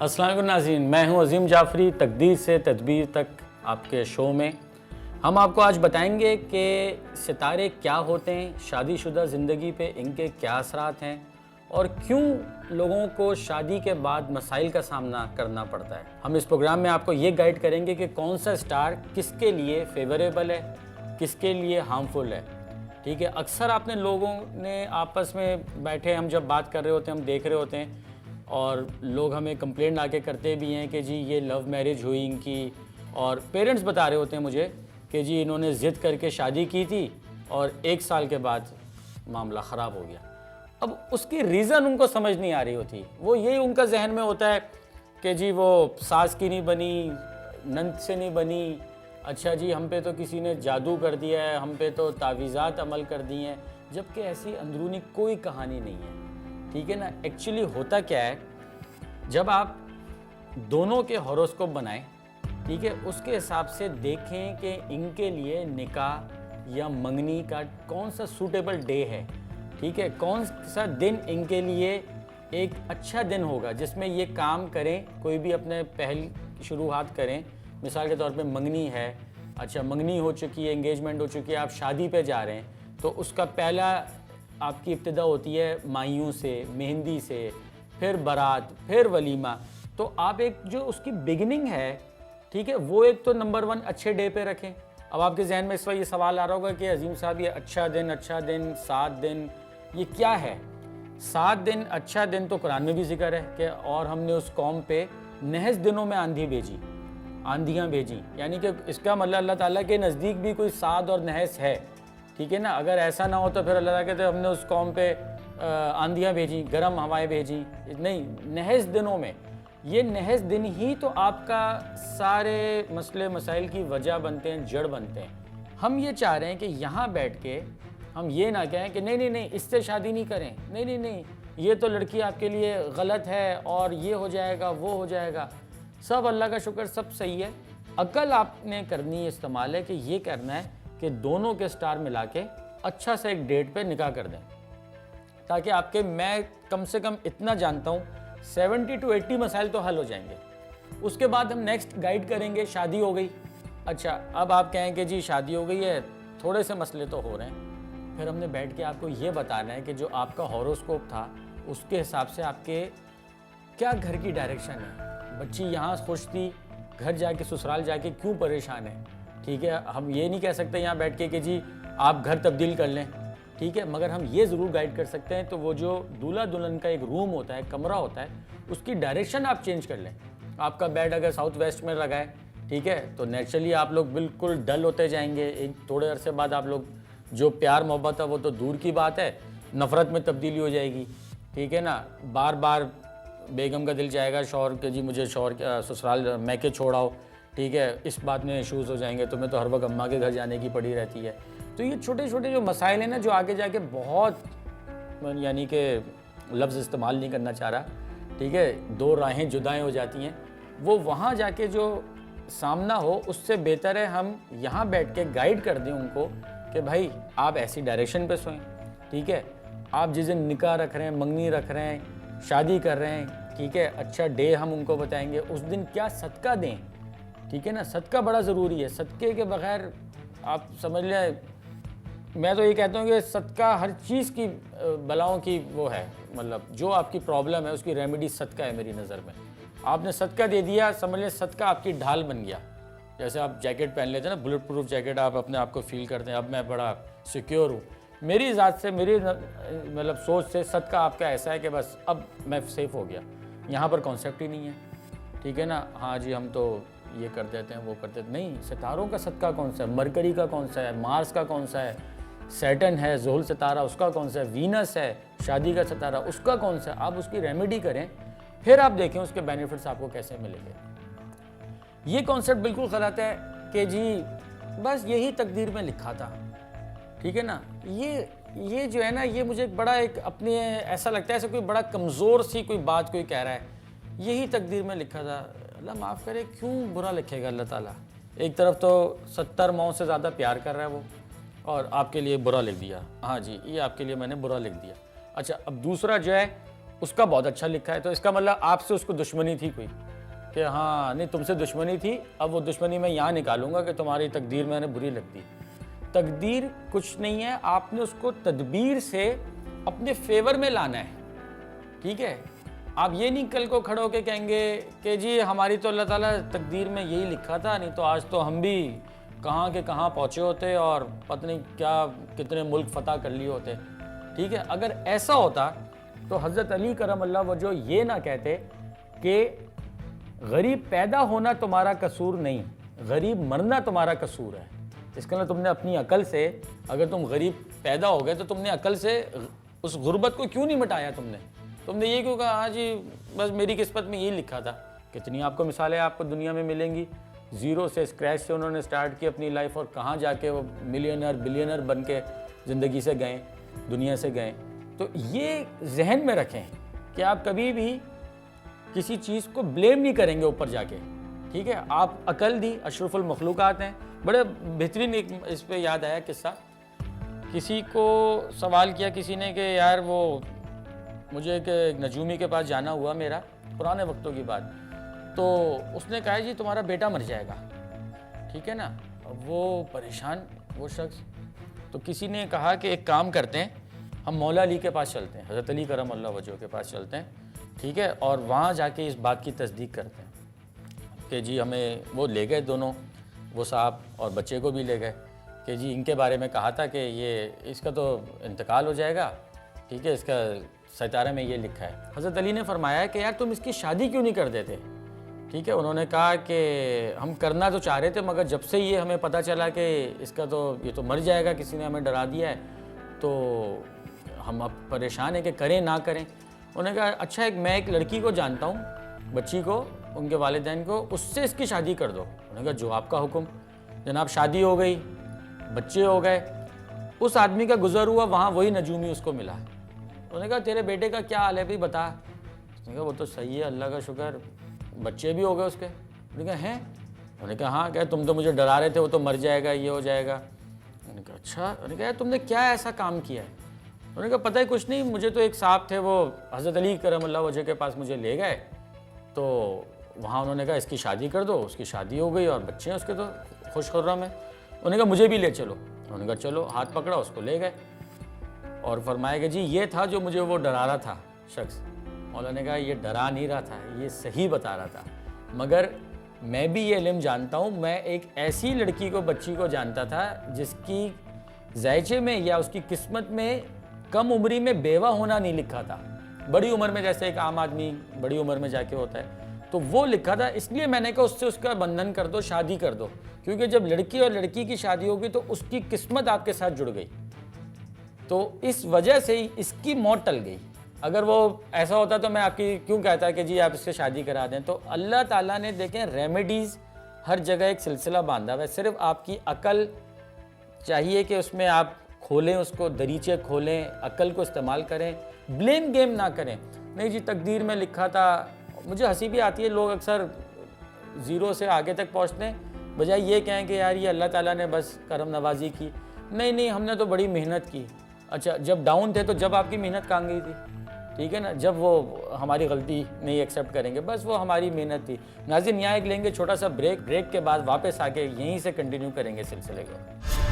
السلام علیکم ناظرین، میں ہوں عظیم جعفری، تقدیر سے تدبیر تک آپ کے شو میں ہم آپ کو آج بتائیں گے کہ ستارے کیا ہوتے ہیں، شادی شدہ زندگی پہ ان کے کیا اثرات ہیں اور کیوں لوگوں کو شادی کے بعد مسائل کا سامنا کرنا پڑتا ہے۔ ہم اس پروگرام میں آپ کو یہ گائیڈ کریں گے کہ کون سا سٹار کس کے لیے فیوریبل ہے، کس کے لیے ہارمفل ہے۔ ٹھیک ہے، اکثر آپ نے لوگوں نے آپس میں بیٹھے ہم جب بات کر رہے ہوتے ہیں، ہم دیکھ رہے ہوتے ہیں اور لوگ ہمیں کمپلینٹ آ کے کرتے بھی ہیں کہ جی یہ لو میرج ہوئی ان کی، اور پیرنٹس بتا رہے ہوتے ہیں مجھے کہ جی انہوں نے ضد کر کے شادی کی تھی اور 1 سال کے بعد معاملہ خراب ہو گیا۔ اب اس کی ریزن ان کو سمجھ نہیں آ رہی ہوتی، وہ یہی ان کا ذہن میں ہوتا ہے کہ جی وہ ساس کی نہیں بنی، نند سے نہیں بنی، اچھا جی ہم پہ تو کسی نے جادو کر دیا ہے، ہم پہ تو تعویذات عمل کر دی ہیں، جبکہ ایسی اندرونی کوئی کہانی نہیں ہے۔ ٹھیک ہے نا، ایکچولی ہوتا کیا ہے، جب آپ دونوں کے ہاروسکوپ بنائیں، ٹھیک ہے، اس کے حساب سے دیکھیں کہ ان کے لیے نکاح یا منگنی کا کون سا سوٹیبل ڈے ہے، ٹھیک ہے، کون سا دن ان کے لیے ایک اچھا دن ہوگا جس میں یہ کام کریں، کوئی بھی اپنے پہل شروعات کریں۔ مثال کے طور پہ منگنی ہے، اچھا منگنی ہو چکی ہے، انگیجمنٹ ہو چکی ہے، آپ شادی پہ جا رہے ہیں، تو اس کا پہلا آپ کی ابتدا ہوتی ہے مائیوں سے، مہندی سے، پھر بارات، پھر ولیمہ۔ تو آپ ایک جو اس کی بگننگ ہے، ٹھیک ہے، وہ ایک تو نمبر 1 اچھے ڈے پہ رکھیں۔ اب آپ کے ذہن میں اس وقت یہ سوال آ رہا ہوگا کہ عظیم صاحب یہ اچھا دن 7 دن یہ کیا ہے؟ 7 دن اچھا دن تو قرآن میں بھی ذکر ہے کہ اور ہم نے اس قوم پہ نحس دنوں میں آندھیاں بھیجی، یعنی کہ اس کا مطلب اللہ تعالیٰ کے نزدیک بھی کوئی سعد اور نحس ہے، ٹھیک ہے نا۔ اگر ایسا نہ ہو تو پھر اللہ تعالیٰ کہتے ہیں ہم نے اس قوم پہ آندھیاں بھیجی، گرم ہوائیں بھیجی، نہیں، نحس دنوں میں۔ یہ نحس دن ہی تو آپ کا سارے مسئلے مسائل کی وجہ بنتے ہیں، جڑ بنتے ہیں۔ ہم یہ چاہ رہے ہیں کہ یہاں بیٹھ کے ہم یہ نہ کہیں کہ نہیں اس سے شادی نہیں کریں، نہیں یہ تو لڑکی آپ کے لیے غلط ہے اور یہ ہو جائے گا وہ ہو جائے گا۔ سب اللہ کا شکر سب صحیح ہے۔ عقل آپ نے کرنی استعمال ہے کہ یہ کرنا ہے کہ دونوں کے سٹار ملا کے اچھا سا ایک ڈیٹ پہ نکاح کر دیں، تاکہ آپ کے، میں کم سے کم اتنا جانتا ہوں 70 to 80 مسائل تو حل ہو جائیں گے۔ اس کے بعد ہم نیکسٹ گائیڈ کریں گے، شادی ہو گئی، اچھا اب آپ کہیں کہ جی شادی ہو گئی ہے، تھوڑے سے مسئلے تو ہو رہے ہیں، پھر ہم نے بیٹھ کے آپ کو یہ بتانا ہے کہ جو آپ کا ہاروسکوپ تھا اس کے حساب سے آپ کے کیا گھر کی ڈائریکشن ہے۔ بچی یہاں خوش تھی، گھر جا کے سسرال جا کے کیوں پریشان ہے، ٹھیک ہے۔ ہم یہ نہیں کہہ سکتے یہاں بیٹھ کے کہ جی آپ گھر تبدیل کر لیں، ٹھیک ہے، مگر ہم یہ ضرور گائیڈ کر سکتے ہیں تو وہ جو دولہا دلہن کا ایک روم ہوتا ہے، کمرہ ہوتا ہے، اس کی ڈائریکشن آپ چینج کر لیں۔ آپ کا بیڈ اگر ساؤتھ ویسٹ میں لگا ہے، ٹھیک ہے، تو نیچرلی آپ لوگ بالکل ڈل ہوتے جائیں گے، ایک تھوڑے عرصے بعد آپ لوگ جو پیار محبت ہے وہ تو دور کی بات ہے، نفرت میں تبدیلی ہو جائے گی، ٹھیک ہے نا۔ بار بار بیگم کا دل چاہے گا شوہر کہ جی مجھے شوہر سسرال میکے چھوڑاؤ، ٹھیک ہے، اس بات میں ایشوز ہو جائیں گے، تمہیں تو ہر وقت اماں کے گھر جانے کی پڑی رہتی ہے۔ تو یہ چھوٹے چھوٹے جو مسائل ہیں نا، جو آگے جا کے بہت، یعنی کہ لفظ استعمال نہیں کرنا چاہ رہا، ٹھیک ہے، 2 راہیں جدائیں ہو جاتی ہیں، وہ وہاں جا کے جو سامنا ہو، اس سے بہتر ہے ہم یہاں بیٹھ کے گائیڈ کر دیں ان کو کہ بھائی آپ ایسی ڈائریکشن پہ سوئیں، ٹھیک ہے، آپ جس دن نکاح رکھ رہے ہیں، منگنی رکھ رہے ہیں، شادی کر رہے ہیں، ٹھیک ہے، اچھا ڈے ہم ان کو بتائیں گے، اس دن کیا صدقہ دیں، ٹھیک ہے نا۔ صدقہ بڑا ضروری ہے، صدقے کے بغیر آپ سمجھ لیں، میں تو یہ کہتا ہوں کہ صدقہ ہر چیز کی بلاؤں کی وہ ہے، مطلب جو آپ کی پرابلم ہے اس کی ریمیڈی صدقہ ہے میری نظر میں۔ آپ نے صدقہ دے دیا، سمجھ لیں صدقہ آپ کی ڈھال بن گیا۔ جیسے آپ جیکٹ پہن لیتے ہیں نا، بلٹ پروف جیکٹ، آپ اپنے آپ کو فیل کرتے ہیں اب میں بڑا سیکیور ہوں۔ میری ذات سے، میری مطلب سوچ سے صدقہ آپ کا ایسا ہے کہ بس اب میں سیف ہو گیا، یہاں پر کانسیپٹ ہی نہیں ہے، ٹھیک ہے نا۔ ہاں جی ہم تو یہ کر دیتے ہیں وہ کر دیتے ہیں، نہیں، ستاروں کا صدقہ کون سا ہے، مرکری کا کون سا ہے، مارس کا کون سا ہے، سیٹن ہے زحل ستارہ اس کا کون سا ہے، وینس ہے شادی کا ستارہ اس کا کون سا ہے، آپ اس کی ریمیڈی کریں، پھر آپ دیکھیں اس کے بینیفٹس آپ کو کیسے ملیں گے۔ یہ کانسیپٹ بالکل غلط ہے کہ جی بس یہی تقدیر میں لکھا تھا، ٹھیک ہے نا۔ یہ جو ہے نا، یہ مجھے بڑا ایک اپنے ایسا لگتا ہے ایسا کوئی بڑا کمزور سی کوئی بات کوئی کہہ رہا ہے، یہی تقدیر میں لکھا تھا۔ اللہ معاف کرے، کیوں برا لکھے گا اللہ تعالیٰ؟ ایک طرف تو 70 ماؤں سے زیادہ پیار کر رہا ہے وہ، اور آپ کے لیے برا لکھ دیا، ہاں جی یہ آپ کے لیے میں نے برا لکھ دیا۔ اچھا اب دوسرا جو ہے اس کا بہت اچھا لکھا ہے، تو اس کا مطلب آپ سے اس کو دشمنی تھی کوئی کہ ہاں نہیں تم سے دشمنی تھی، اب وہ دشمنی میں یہاں نکالوں گا کہ تمہاری تقدیر میں نے بری لگ دی۔ تقدیر کچھ نہیں ہے، آپ نے اس کو تدبیر سے اپنے فیور میں لانا ہے، ٹھیک ہے؟ آپ یہ نہیں کل کو کھڑے ہو کے کہیں گے کہ جی ہماری تو اللہ تعالیٰ تقدیر میں یہی لکھا تھا، نہیں تو آج تو ہم بھی کہاں کے کہاں پہنچے ہوتے اور پتہ نہیں کیا کتنے ملک فتح کر لیے ہوتے، ٹھیک ہے؟ اگر ایسا ہوتا تو حضرت علی کرم اللہ وجہ یہ نہ کہتے کہ غریب پیدا ہونا تمہارا قصور نہیں، غریب مرنا تمہارا قصور ہے۔ اس کے لیے تم نے اپنی عقل سے، اگر تم غریب پیدا ہو گئے تو تم نے عقل سے اس غربت کو کیوں نہیں مٹایا؟ تم نے یہ کیوں کہا ہاں جی بس میری قسمت میں یہی لکھا تھا؟ کتنی آپ کو مثالیں آپ کو دنیا میں ملیں گی، زیرو سے اسکریچ سے انہوں نے سٹارٹ کی اپنی لائف اور کہاں جا کے وہ ملینئر بلینئر بن کے زندگی سے گئے، دنیا سے گئے۔ تو یہ ذہن میں رکھیں کہ آپ کبھی بھی کسی چیز کو بلیم نہیں کریں گے اوپر جا کے، ٹھیک ہے؟ آپ عقل دی، اشرف المخلوقات ہیں۔ بڑے بہترین ایک اس پہ یاد آیا قصہ، کسی کو سوال کیا کسی نے کہ یار وہ مجھے ایک نجومی کے پاس جانا ہوا میرا، پرانے وقتوں کی بات، تو اس نے کہا جی تمہارا بیٹا مر جائے گا، ٹھیک ہے نا؟ وہ پریشان وہ شخص، تو کسی نے کہا کہ ایک کام کرتے ہیں، ہم مولا علی کے پاس چلتے ہیں، حضرت علی کرم اللہ وجہ کے پاس چلتے ہیں، ٹھیک ہے؟ اور وہاں جا کے اس بات کی تصدیق کرتے ہیں کہ جی ہمیں وہ لے گئے دونوں، وہ صاحب اور بچے کو بھی لے گئے کہ جی ان کے بارے میں کہا تھا کہ یہ اس کا تو انتقال ہو جائے گا، ٹھیک ہے؟ اس کا ستارے میں یہ لکھا ہے۔ حضرت علی نے فرمایا کہ یار تم اس کی شادی کیوں نہیں کر دیتے، ٹھیک ہے؟ انہوں نے کہا کہ ہم کرنا تو چاہ رہے تھے مگر جب سے یہ ہمیں پتہ چلا کہ اس کا تو یہ تو مر جائے گا، کسی نے ہمیں ڈرا دیا ہے، تو ہم اب پریشان ہیں کہ کریں نہ کریں۔ انہوں نے کہا اچھا میں ایک لڑکی کو جانتا ہوں، بچی کو، ان کے والدین کو، اس سے اس کی شادی کر دو۔ انہوں نے کہا جو آپ کا حکم۔ جناب شادی ہو گئی، بچے ہو گئے، اس آدمی کا گزر ہوا وہاں وہی نجومی اس کو ملا۔ انہوں نے کہا تیرے بیٹے کا کیا حال ہے بھائی بتا؟ اس نے کہا وہ تو صحیح ہے اللہ کا شکر، بچے بھی ہو گئے اس کے۔ انہوں نے کہا ہیں؟ انہوں نے کہا ہاں، کہ تم تو مجھے ڈرا رہے تھے وہ تو مر جائے گا، یہ ہو جائے گا۔ انہوں نے کہا اچھا۔ انہوں نے کہا تم نے کیا ایسا کام کیا ہے؟ انہوں نے کہا پتہ ہی کچھ نہیں، مجھے تو ایک صاحب تھے وہ حضرت علی کرم اللہ وجہ کے پاس مجھے لے گئے، تو وہاں انہوں نے کہا اس کی شادی کر دو، اس کی شادی ہو گئی اور بچے ہیں اس کے تو خوش خرم ہیں۔ انہوں نے کہا مجھے بھی لے چلو۔ انہوں نے کہا چلو، ہاتھ پکڑا، اس کو لے گئے اور فرمایا کہ جی یہ تھا جو مجھے وہ ڈرا رہا تھا شخص۔ مولا نے کہا یہ ڈرا نہیں رہا تھا، یہ صحیح بتا رہا تھا، مگر میں بھی یہ علم جانتا ہوں، میں ایک ایسی لڑکی کو، بچی کو جانتا تھا جس کی ذائچے میں یا اس کی قسمت میں کم عمری میں بیوہ ہونا نہیں لکھا تھا، بڑی عمر میں جیسے ایک عام آدمی بڑی عمر میں جا کے ہوتا ہے، تو وہ لکھا تھا۔ اس لیے میں نے کہا اس سے اس کا بندھن کر دو، شادی کر دو، کیونکہ جب لڑکی اور لڑکی کی شادی ہوگی تو اس کی قسمت آپ کے ساتھ جڑ گئی، تو اس وجہ سے ہی اس کی موت ٹل گئی۔ اگر وہ ایسا ہوتا تو میں آپ کی کیوں کہتا کہ جی آپ اس سے شادی کرا دیں؟ تو اللہ تعالیٰ نے دیکھیں ریمیڈیز ہر جگہ ایک سلسلہ باندھا ہوا ہے، صرف آپ کی عقل چاہیے کہ اس میں آپ کھولیں، اس کو دریچے کھولیں، عقل کو استعمال کریں، بلیم گیم نہ کریں۔ نہیں جی تقدیر میں لکھا تھا، مجھے ہنسی بھی آتی ہے، لوگ اکثر زیرو سے آگے تک پہنچتے ہیں بجائے یہ کہیں کہ یار یہ اللہ تعالیٰ نے بس کرم نوازی کی۔ نہیں ہم نے تو بڑی محنت کی۔ اچھا جب ڈاؤن تھے تو جب آپ کی محنت کہاں گئی تھی؟ ٹھیک ہے نا، جب وہ ہماری غلطی نہیں ایکسیپٹ کریں گے، بس وہ ہماری محنت تھی۔ ناظرین یہاں ایک لیں گے چھوٹا سا بریک کے بعد واپس آ کے یہیں سے کنٹینیو کریں گے سلسلے کو۔